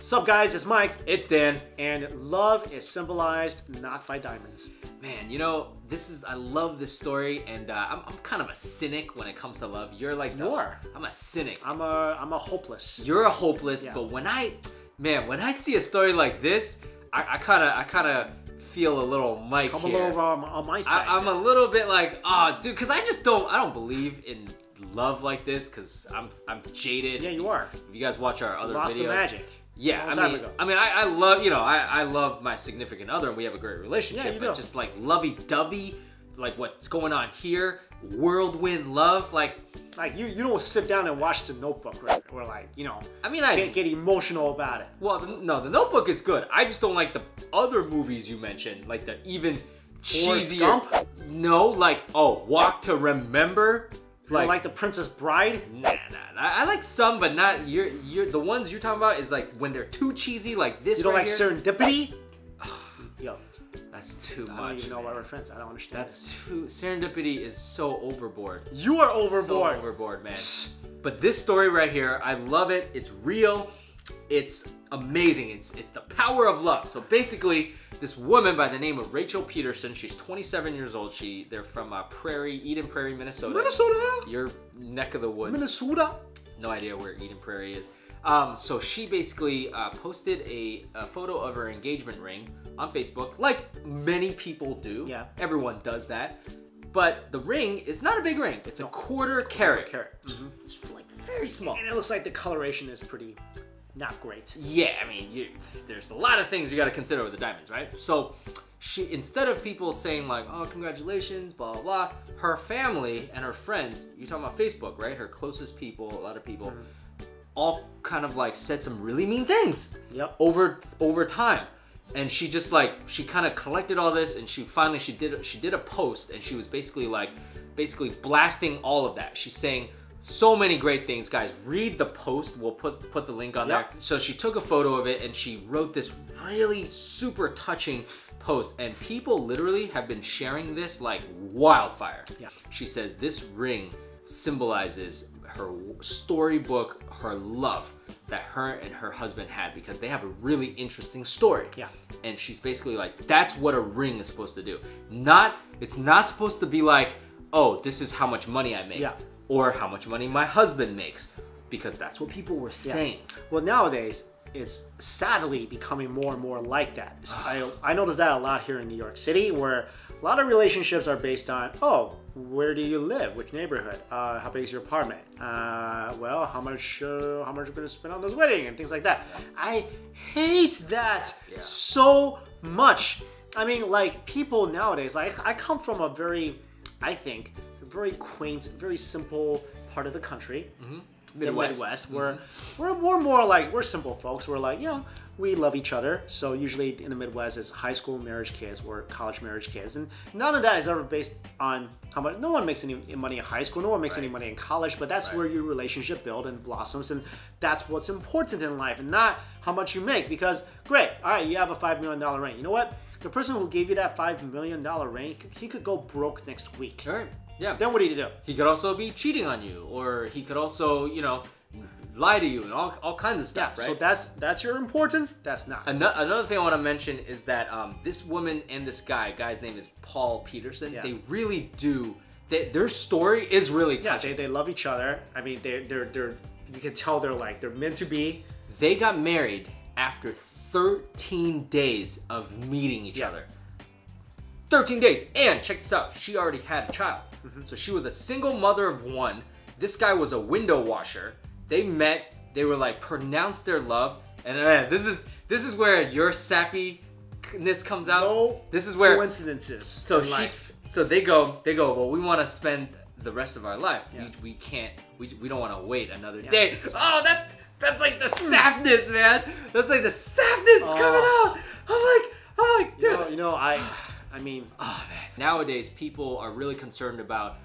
Sup guys, it's Mike. It's Dan. And love is symbolized not by diamonds. Man, you know, I love this story, and I'm kind of a cynic when it comes to love. You're like You are. I'm a cynic. I'm a hopeless. You're a hopeless, Yeah. but when I see a story like this, I kind of feel a little Mike Come here. a little on my side. I'm a little bit like, oh, dude, because I don't believe in love like this, because I'm jaded. Yeah, you are. If you guys watch our other Lost videos, the magic. yeah, Long time ago. I love, I love my significant other, and we have a great relationship. Yeah, you but do. just like lovey-dovey, like what's going on here, whirlwind love, like you don't sit down and watch The Notebook, right? Or like, get emotional about it. well, the Notebook is good. I just don't like the other movies you mentioned, like the even cheesier. Gump? No, like Walk to Remember. You don't like The Princess Bride? Nah. I like some, but not you're the ones you're talking about is like when they're too cheesy, like this. You don't right like here. Serendipity? Yo, That's too I much. don't even know why man. we're friends. I don't understand. That's too. Serendipity is so overboard. You are overboard. So overboard, man. But this story right here, I love it. It's real. It's amazing. It's the power of love. So basically, this woman by the name of Rachel Peterson, she's 27 years old. They're from Eden Prairie, Minnesota. Minnesota? Your neck of the woods. Minnesota? No idea where Eden Prairie is. So she basically posted a photo of her engagement ring on Facebook, like many people do. Yeah. Everyone does that. But the ring is not a big ring. It's a quarter carat. Mm-hmm. It's like very small. And it looks like the coloration is pretty not great. Yeah, I mean, there's a lot of things you got to consider with the diamonds, right? So instead of people saying like, oh, congratulations, blah, blah, blah, her family and her friends, you're talking about Facebook, right? Her closest people, a lot of people, all kind of like said some really mean things. Yep. Over time. And she just like, she kind of collected all this, and she did a post, and she was basically blasting all of that. She's saying so many great things. Guys, read the post. We'll put the link on there. So she took a photo of it, and she wrote this really super touching post, and people literally have been sharing this like wildfire. Yeah. She says this ring symbolizes her storybook, her love that her and her husband had, because they have a really interesting story. Yeah. And she's basically like, that's what a ring is supposed to do. It's not supposed to be like, oh, this is how much money I make. Yeah. Or how much money my husband makes. Because that's what people were saying. Well, nowadays, it's sadly becoming more and more like that. I noticed that a lot here in New York City, where a lot of relationships are based on, oh, where do you live? Which neighborhood? How big is your apartment? Well, how much are you going to spend on this wedding? And things like that. I hate that so much. I mean, like, people nowadays, like, I come from a very quaint, very simple part of the country. Midwest, where we're more like, we're simple folks. We're like, we love each other. So usually in the Midwest, it's high school marriage kids or college marriage kids, and none of that is ever based on how much. No one makes any money in high school. No one makes any money in college. But that's where your relationship builds and blossoms, and that's what's important in life, and not how much you make. Because great, all right, you have a $5 million ring. You know what? The person who gave you that $5 million ring, he could go broke next week. All right. Yeah. Then what do you do? He could also be cheating on you, or he could also, lie to you and all kinds of stuff, right? So that's your importance. That's not. Another thing I want to mention is that this woman and this guy's name is Paul Peterson. Yeah. They really do. Their story is really touching. Yeah, they love each other. I mean, they're you can tell they're meant to be. They got married after 13 days of meeting each other. 13 days. And check this out. She already had a child. So she was a single mother of one. This guy was a window washer. They met. They were like, pronounced their love. And this is where your sappiness comes out. No this is where coincidences. So they go, well, we want to spend the rest of our life. Yeah. We don't want to wait another day. Oh, that's like the sapness, man. That's like the sapness coming out. I'm like, dude. I mean, oh man. Nowadays, people are really concerned about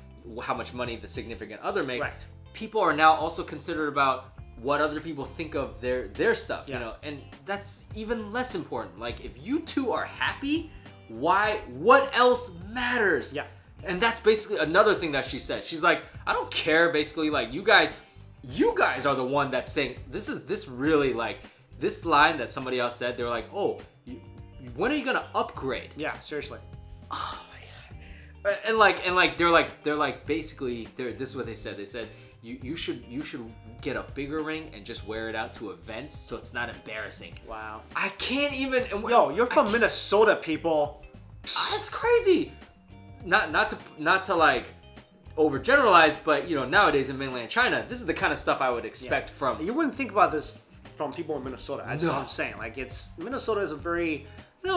how much money the significant other makes. Right. People are now also considered about what other people think of their stuff, and that's even less important. Like, if you two are happy, what else matters? Yeah. And that's basically another thing that she said. She's like, I don't care, basically, like, you guys are the one that's saying this really, like, this line that somebody else said, they were like, oh, when are you gonna upgrade? Yeah, seriously. Oh my god. And like they're like basically this is what they said. They said you should get a bigger ring and just wear it out to events so it's not embarrassing. Wow. I can't even. Yo, you're from Minnesota, people. That's crazy. Not to like overgeneralize, but you know, nowadays in mainland China, this is the kind of stuff I would expect from. You wouldn't think about this from people in Minnesota. That's what I'm saying. Like Minnesota is a very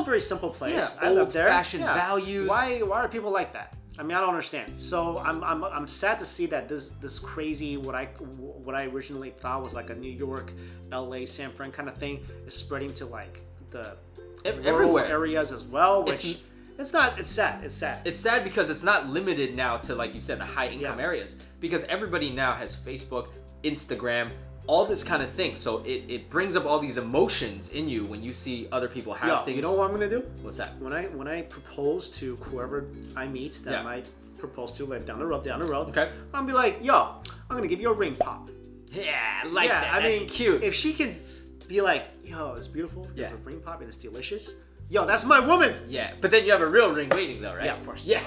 very simple place. Yeah, I live there. Old-fashioned values. Why are people like that? I mean, I don't understand. So I'm sad to see that this crazy what I originally thought was like a New York, LA, San Fran kind of thing is spreading to like the everywhere areas as well. Which it's not. It's sad. It's sad. It's sad because it's not limited now to, like you said, the high income areas. Because everybody now has Facebook, Instagram, all this kind of thing. So it brings up all these emotions in you when you see other people have things. You know what I'm gonna do? What's that? When I propose to whoever I meet that I might propose to, like down the road, okay, I'll be like, yo, I'm gonna give you a ring pop. Yeah, I like that. That's cute. If she can be like, yo, it's beautiful, it's a ring pop and it's delicious. Yo, that's my woman. Yeah, but then you have a real ring waiting though, right? Yeah, of course. Yeah.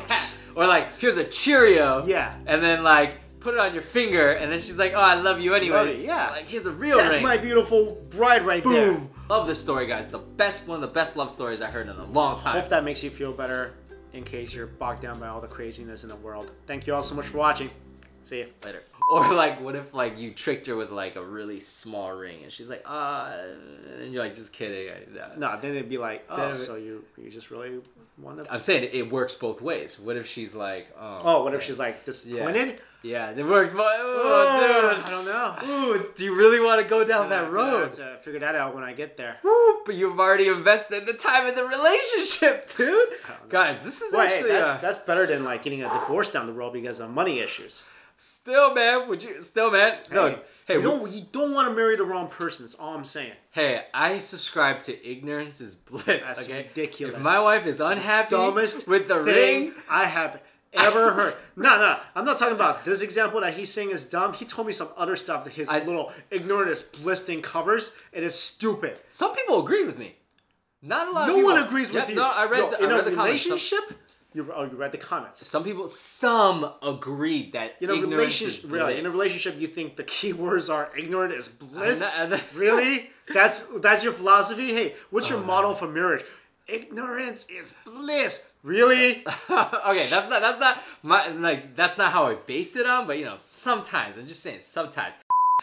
Or like, here's a Cheerio. Yeah. And then like, put it on your finger, and then she's like, oh, I love you anyways. Yeah. Like, here's a real ring. That's my beautiful bride right there. Boom. Love this story, guys. One of the best love stories I heard in a long time. Hope that makes you feel better in case you're bogged down by all the craziness in the world. Thank you all so much for watching. See you later. Or like, what if like you tricked her with like a really small ring, and she's like, and you're like, just kidding. No, then it'd be like, oh, so you just really want to. I'm saying it works both ways. What if she's like, what if she's like disappointed? Yeah, it works. Dude. I don't know. Ooh, do you really want to go down that road? I have to figure that out when I get there. Woo, but you've already invested the time in the relationship, dude. Guys, this is actually that's better than like getting a divorce down the road because of money issues. Still, man, no, hey, you don't want to marry the wrong person. That's all I'm saying. Hey, I subscribe to ignorance is bliss. That's okay? ridiculous. If my wife is unhappy with the thing ring, I have ever heard. No, I'm not talking about this example that he's saying is dumb. He told me some other stuff that his little ignorant is bliss thing covers. It is stupid. Some people agree with me. Not a lot of people. No one agrees with you. No, I read the relationship. You read the comments. Some agreed that ignorance is bliss. Really, in a relationship, you think the key words are ignorant is bliss? Really? That's your philosophy? Hey, what's your model for marriage? Ignorance is bliss. Really? Okay, that's not how I base it on. But you know, sometimes I'm just saying sometimes.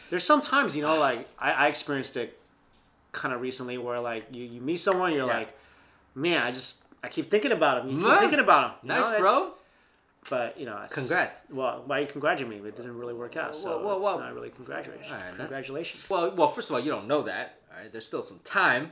There's sometimes like I experienced it kind of recently where like you meet someone, you're like, man, I keep thinking about him. You keep thinking about him. Nice, bro. But congrats. Well, why are you congratulating me? It didn't really work out, so it's not really congratulations. All right, congratulations. Well, first of all, you don't know that. All right, there's still some time.